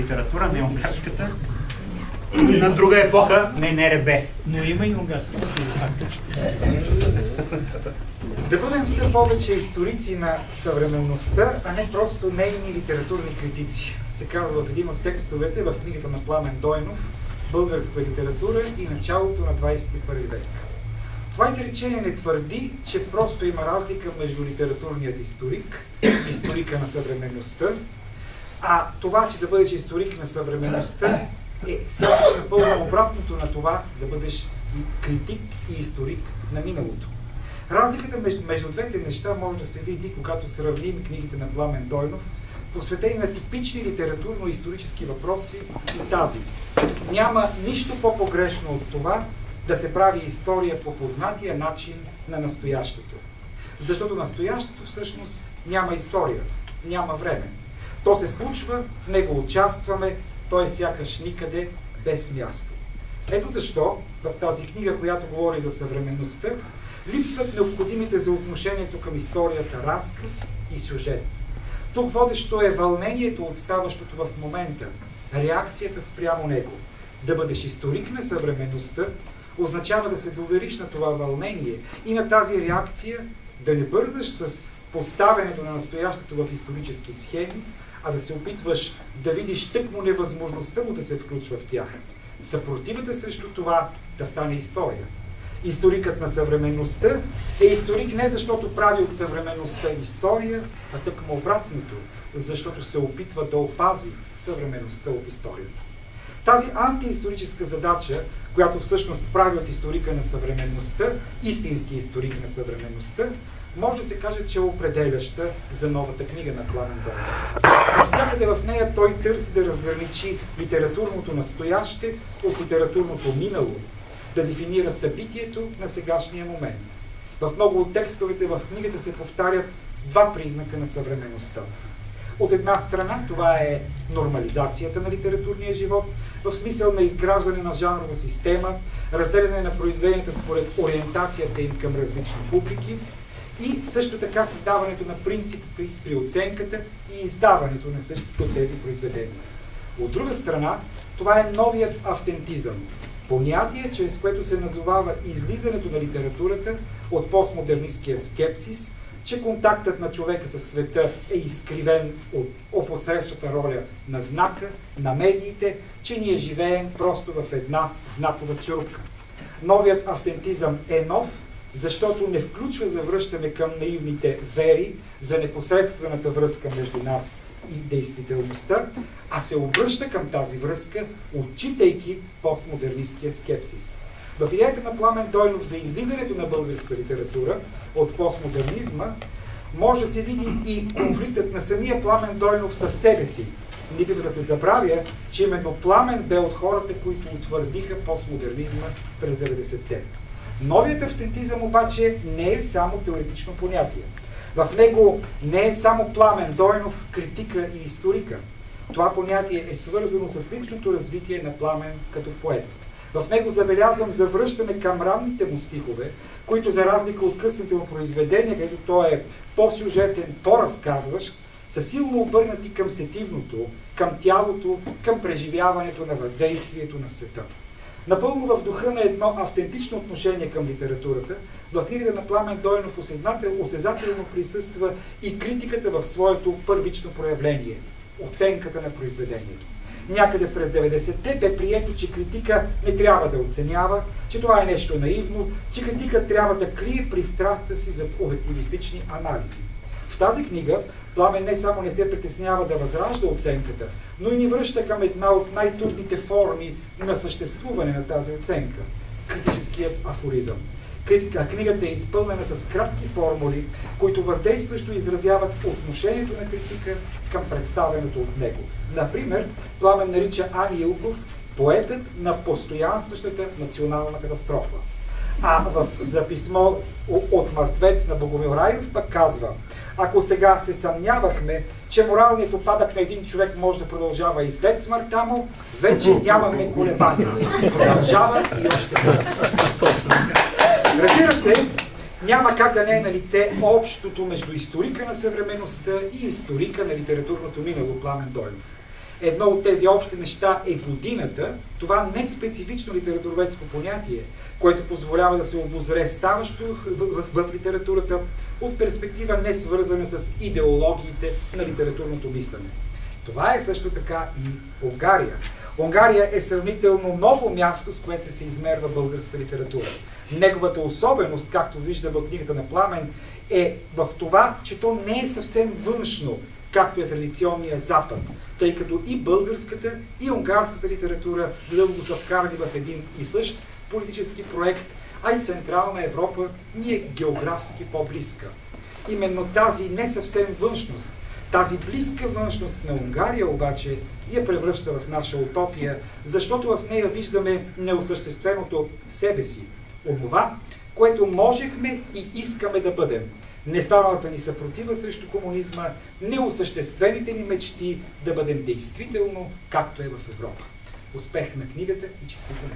литература, не унгарската. На друга епоха, не НРБ. Но има и унгарската. Да бъдем все повече историци на съвременността, а не просто нейни литературни критици, се казва в един от текстовете в книгата на Пламен Дойнов «Българска литература и началото на 21 век». Това изречение не твърди, че просто има разлика между литературният историк и историка на съвременността, а това, че да бъдеш историк на съвременността е сякаш напълно обратното на това да бъдеш критик и историк на миналото. Разликата между двете неща може да се види, когато сравним книгите на Пламен Дойнов, посветени на типични литературно-исторически въпроси и тази. Няма нищо по-погрешно от това да се прави история по познатия начин на настоящето. Защото настоящето всъщност няма история, няма време. То се случва, в него участваме, то е сякаш никъде без място. Ето защо в тази книга, която говори за съвременността, липсват необходимите за отношението към историята разказ и сюжет. Тук водещо е вълнението от ставащото в момента, реакцията спрямо него. Да бъдеш историк на съвременността означава да се довериш на това вълнение и на тази реакция, да не бързаш с поставянето на настоящето в исторически схеми, а да се опитваш да видиш тъкмо невъзможността му да се включва в тях. Съпротивата срещу това да стане история. Историкът на съвременността е историк не защото прави от съвременността история, а тъкмо обратното, защото се опитва да опази съвременността от историята. Тази антиисторическа задача, която всъщност прави от историка на съвременността, истински историк на съвременността, може да се каже, че е определяща за новата книга на Пламен Дойнов. Навсякъде в нея той търси да разграничи литературното настояще от литературното минало, да дефинира събитието на сегашния момент. В много от текстовете в книгата се повтарят два признака на съвременността. От една страна това е нормализацията на литературния живот, в смисъл на изграждане на жанрова система, разделяне на произведенията според ориентацията им към различни публики и също така създаването на принципи при оценката и издаването на същите тези произведения. От друга страна, това е новият автентизъм, понятие, чрез което се назовава излизането на литературата от постмодернисткия скепсис, че контактът на човека със света е изкривен от опосредствата роля на знака, на медиите, че ние живеем просто в една знакова чурка. Новият автентизъм е нов, защото не включва завръщане към наивните вери за непосредствената връзка между нас и действителността, а се обръща към тази връзка, отчитайки постмодернисткия скепсис. В идеята на Пламен Дойнов за излизането на българска литература от постмодернизма може да се види и конфликтът на самия Пламен Дойнов със себе си. Не бива да се забравя, че именно Пламен бе от хората, които утвърдиха постмодернизма през 90-те. Новият автентизъм обаче не е само теоретично понятие. В него не е само Пламен Дойнов критика и историка. Това понятие е свързано с личното развитие на Пламен като поет. В него забелязвам завръщане към ранните му стихове, които за разлика от късните му произведения, където той е по-сюжетен, по-разказващ, са силно обърнати към сетивното, към тялото, към преживяването на въздействието на света. Напълно в духа на едно автентично отношение към литературата, в книгата на Пламен Дойнов осезателно присъства и критиката в своето първично проявление – оценката на произведението. Някъде през 90-те бе прието, че критика не трябва да оценява, че това е нещо наивно, че критика трябва да крие пристрастта си зад обективистични анализи. В тази книга Пламен не само не се притеснява да възражда оценката, но и ни връща към една от най-трудните форми на съществуване на тази оценка – критическият афоризъм. Книгата е изпълнена с кратки формули, които въздействащо изразяват отношението на критика към представеното от него. Например, Пламен нарича Ани Илков поетът на постоянстващата национална катастрофа. А за писмо от мъртвец на Богомил Райов пък казва: ако сега се съмнявахме, че моралният упадък на един човек може да продължава и след смъртта му, вече нямаме колебания. Продължава и още повече. Разбира се, няма как да не е на лице общото между историка на съвременността и историка на литературното минало Пламен Дойнов. Едно от тези общи неща е годината, това не специфично литературоведско понятие, което позволява да се обозре ставащо в литературата от перспектива не свързана с идеологиите на литературното мислене. Това е също така и Унгария. Унгария е сравнително ново място, с което се измерва българската литература. Неговата особеност, както виждаме от книгата на Пламен, е в това, че то не е съвсем външно, както е традиционния Запад, тъй като и българската, и унгарската литература задълго са вкарани в един и същ политически проект, а и Централна Европа ни е географски по-близка. Именно тази не съвсем външност, тази близка външност на Унгария обаче я превръща в наша утопия, защото в нея виждаме неосъщественото себе си, онова, което можехме и искаме да бъдем. Нестаналата ни съпротива срещу комунизма, неосъществените ни мечти да бъдем действително, както е в Европа. Успех на книгата и честита на